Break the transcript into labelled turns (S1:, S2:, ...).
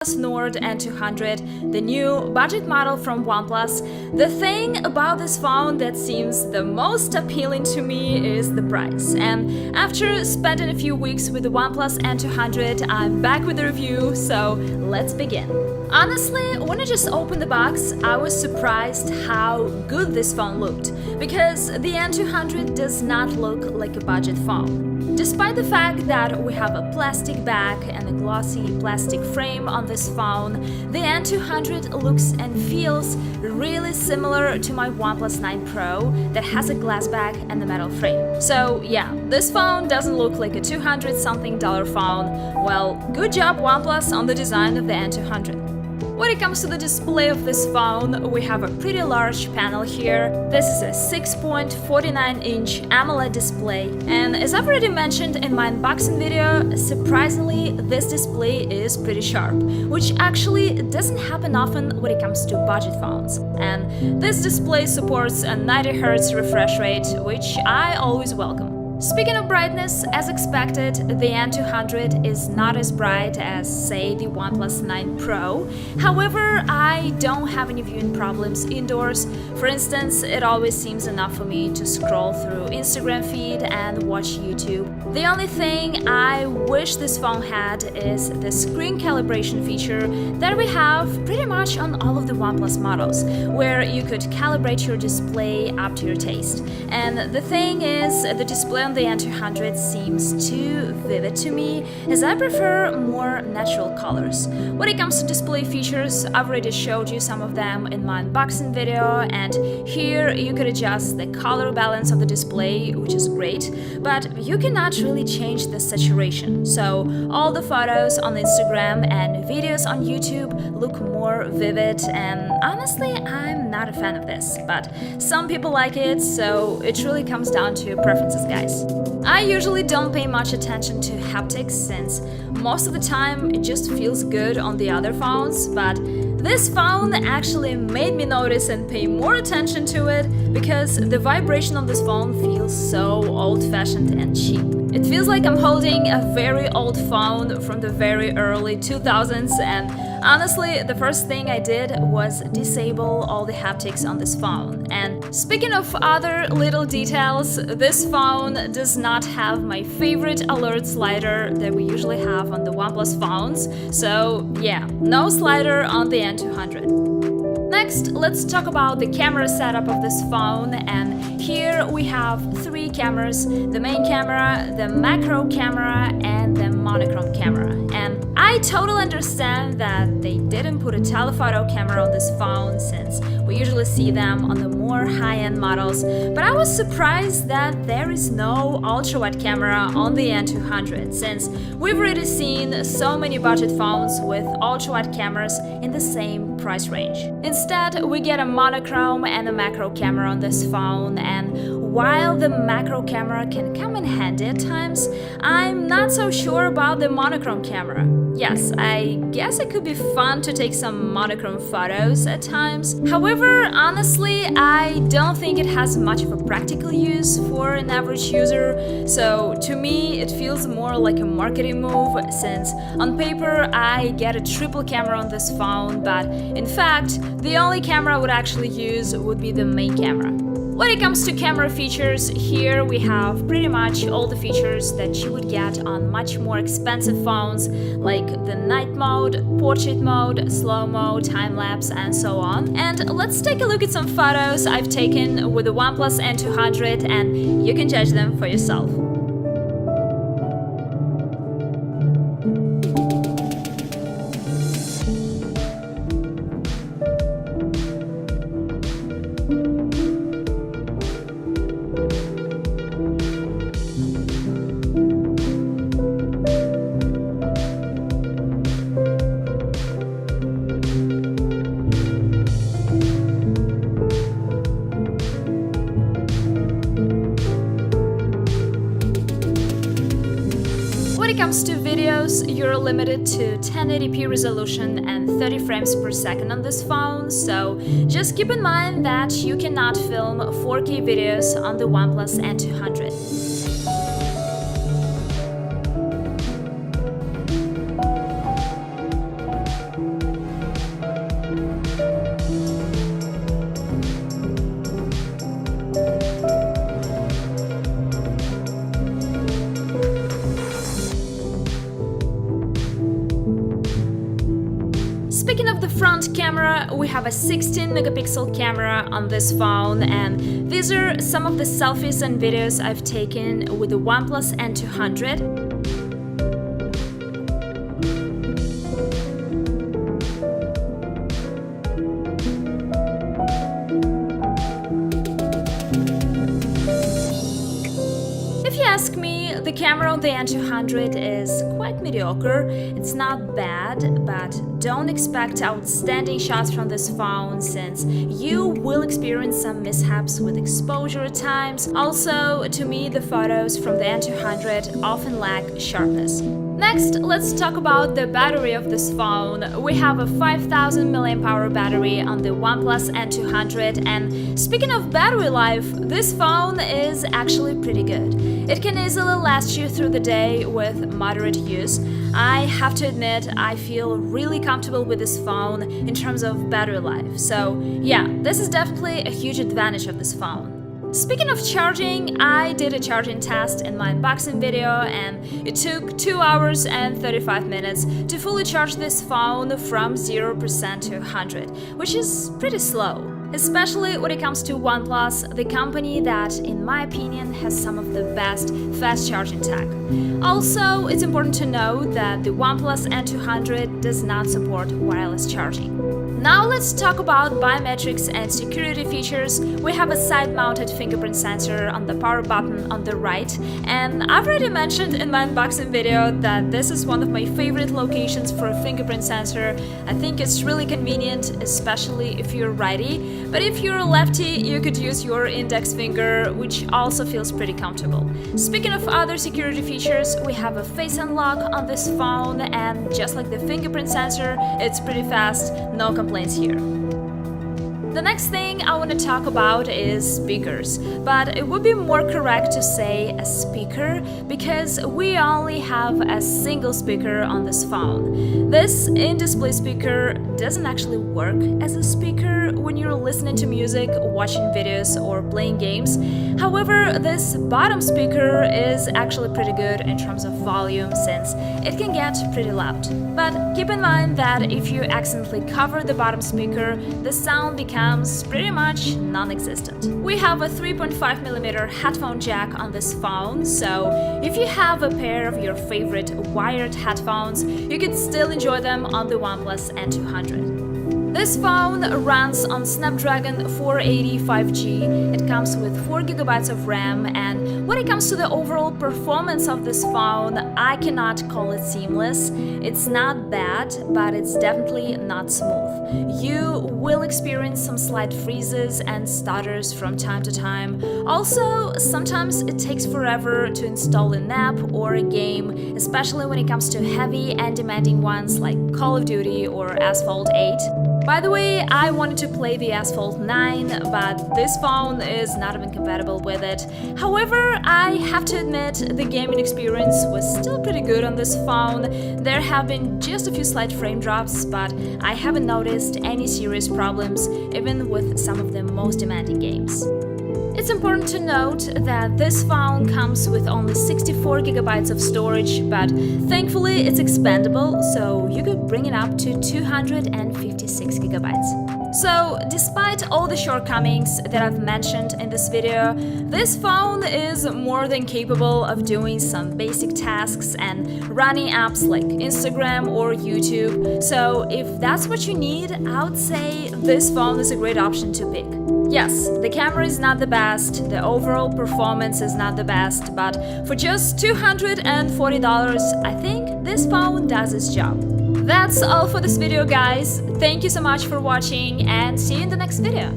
S1: OnePlus Nord N200, the new budget model from OnePlus. The thing about this phone that seems the most appealing to me is the price. And after spending a few weeks with the OnePlus N200, I'm back with the review, so let's begin. Honestly, when I just opened the box, I was surprised how good this phone looked, because the N200 does not look like a budget phone. Despite the fact that we have a plastic back and a glossy plastic frame on this phone, the N200 looks and feels really similar to my OnePlus 9 Pro that has a glass back and a metal frame. So yeah, this phone doesn't look like a $200-something phone. Well, good job OnePlus on the design of the N200. When it comes to the display of this phone, we have a pretty large panel here. This is a 6.49-inch AMOLED display, and as I've already mentioned in my unboxing video, surprisingly, this display is pretty sharp, which actually doesn't happen often when it comes to budget phones. And this display supports a 90Hz refresh rate, which I always welcome. Speaking of brightness, as expected, the N200 is not as bright as, say, the OnePlus 9 Pro. However, I don't have any viewing problems indoors. For instance, it always seems enough for me to scroll through Instagram feed and watch YouTube. The only thing I wish this phone had is the screen calibration feature that we have pretty much on all of the OnePlus models, where you could calibrate your display up to your taste. And the thing is, the display on the N200 seems too vivid to me, as I prefer more natural colors. When it comes to display features, I've already showed you some of them in my unboxing video, and here you could adjust the color balance of the display, which is great, but you cannot really change the saturation. So all the photos on Instagram and videos on YouTube look more vivid, and honestly, I'm not a fan of this, but some people like it, so it really comes down to preferences, guys. I usually don't pay much attention to haptics since most of the time it just feels good on the other phones, but this phone actually made me notice and pay more attention to it because the vibration on this phone feels so old-fashioned and cheap. It feels like I'm holding a very old phone from the very early 2000s, and honestly, the first thing I did was disable all the haptics on this phone. And speaking of other little details, this phone does not have my favorite alert slider that we usually have on the OnePlus phones, so yeah, no slider on the N200. Next, let's talk about the camera setup of this phone, and here we have three cameras: the main camera, the macro camera, and the monochrome camera. And I totally understand that they didn't put a telephoto camera on this phone since we usually see them on the more high-end models, but I was surprised that there is no ultra-wide camera on the N200 since we've already seen so many budget phones with ultra-wide cameras in the same price range. Instead, we get a monochrome and a macro camera on this phone, and while the macro camera can come in handy at times, I'm not so sure about the monochrome camera. Yes, I guess it could be fun to take some monochrome photos at times. However, honestly, I don't think it has much of a practical use for an average user, so to me it feels more like a marketing move since on paper I get a triple camera on this phone, but in fact, the only camera I would actually use would be the main camera. When it comes to camera features, here we have pretty much all the features that you would get on much more expensive phones, like the night mode, portrait mode, slow-mo, time-lapse, and so on. And let's take a look at some photos I've taken with the OnePlus N200, and you can judge them for yourself. When it comes to videos, you're limited to 1080p resolution and 30 frames per second on this phone, so just keep in mind that you cannot film 4K videos on the OnePlus N200. Speaking of the front camera, we have a 16 megapixel camera on this phone, and these are some of the selfies and videos I've taken with the OnePlus N200. If you ask me, the camera on the N200 is quite mediocre. It's not bad, but don't expect outstanding shots from this phone since you will experience some mishaps with exposure at times. Also, to me, the photos from the N200 often lack sharpness. Next, let's talk about the battery of this phone. We have a 5000 mAh battery on the OnePlus N200, and speaking of battery life, this phone is actually pretty good. It can easily last you through the day with moderate use. I have to admit, I feel really comfortable with this phone in terms of battery life. So yeah, this is definitely a huge advantage of this phone. Speaking of charging, I did a charging test in my unboxing video, and it took 2 hours and 35 minutes to fully charge this phone from 0% to 100, which is pretty slow. Especially when it comes to OnePlus, the company that, in my opinion, has some of the best fast charging tech. Also, it's important to note that the OnePlus N200 does not support wireless charging. Now let's talk about biometrics and security features. We have a side-mounted fingerprint sensor on the power button on the right, and I've already mentioned in my unboxing video that this is one of my favorite locations for a fingerprint sensor. I think it's really convenient, especially if you're righty, but if you're a lefty, you could use your index finger, which also feels pretty comfortable. Speaking of other security features, we have a face unlock on this phone, and just like the fingerprint sensor, it's pretty fast, no complaints here. The next thing I want to talk about is speakers, but it would be more correct to say a speaker because we only have a single speaker on this phone. This in-display speaker doesn't actually work as a speaker when you're listening to music, watching videos, or playing games. However, this bottom speaker is actually pretty good in terms of volume since it can get pretty loud. But keep in mind that if you accidentally cover the bottom speaker, the sound becomes pretty much non-existent. We have a 3.5mm headphone jack on this phone, so if you have a pair of your favorite wired headphones, you could still enjoy them on the OnePlus N200. This phone runs on Snapdragon 480 5G. It comes with 4GB of RAM, and when it comes to the overall performance of this phone, I cannot call it seamless. It's not bad, but it's definitely not smooth. You will experience some slight freezes and stutters from time to time. Also, sometimes it takes forever to install an app or a game, especially when it comes to heavy and demanding ones like Call of Duty or Asphalt 8. By the way, I wanted to play the Asphalt 9, but this phone is not even compatible with it. However, I have to admit the gaming experience was still pretty good on this phone. There have been just a few slight frame drops, but I haven't noticed any serious problems, even with some of the most demanding games. It's important to note that this phone comes with only 64GB of storage, but thankfully it's expandable, so you could bring it up to 256GB. So, despite all the shortcomings that I've mentioned in this video, this phone is more than capable of doing some basic tasks and running apps like Instagram or YouTube. So, if that's what you need, I would say this phone is a great option to pick. Yes, the camera is not the best, the overall performance is not the best, but for just $240, I think this phone does its job. That's all for this video, guys. Thank you so much for watching, and see you in the next video.